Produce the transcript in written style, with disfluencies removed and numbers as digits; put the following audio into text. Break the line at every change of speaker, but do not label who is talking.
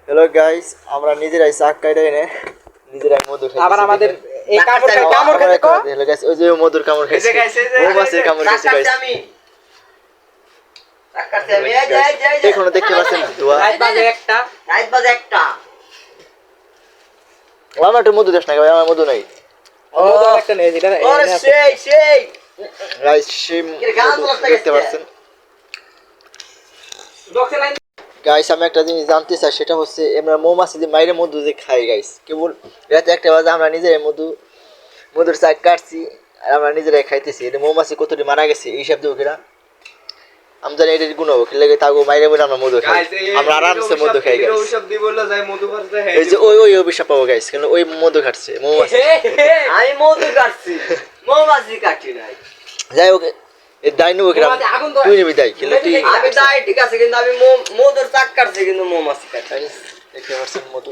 Hello guys, আমরা নিজেরাই চাক কাইটা এনে নিজেরাই মধু খাইছি।
আবার আমাদের এই কামড় খেতে কো।
হ্যালো গাইস, ওই যে মধুর কামড় খাইছে, মৌমাছির কামড় খাইছে গাইস।
আমি চাক কাটছি আমি এই
এখনো দেখতে পাচ্ছেন ধোয়া।
রাত বাজে একটা।
রাত বাজে একটা
আমার একটু মধু দেশ না ভাই, আমার মধু নাই
মধু একটা নেই যেটা
ওরে সেই
গাইস। সেই দেখতে পাচ্ছেন
ডক্টর লাইন
গাইস। আমি একটা জিনিস জানতে চাই, সেটা হচ্ছে আমরা মৌমাছি যে মাইরে মধু যে খাই গাইস, কেবল রাতে একটা বাজে আমরা নিজেরাই মধুর চাক কাটছি আর আমরা নিজেরাই খাইতেছি। এটা মৌমাছি কতটি মারা গেছে এই হিসাব দেবো কিনা আমি জানি। এটার গুণ হবে খেলে তাগো মাইরে বলে আমরা মধু খাই, আমরা আরামসে মধু খাই গাইস। এই যে ওই অভিশাপ পাবো গাইস, কেন ওই মধু খাচ্ছে মৌমাছি।
আমি মধু কাটছি মৌমাছি কাটি নাই।
যাই হোক, এই ডাইনো কিনা তুই নিবি দাই খেলে তুই।
আমি দাই ঠিক আছে, কিন্তু আমি মধুর চাক কাটছি কিন্তু মৌমাছি কাটি।
দেখতে পাচ্ছেন মধু।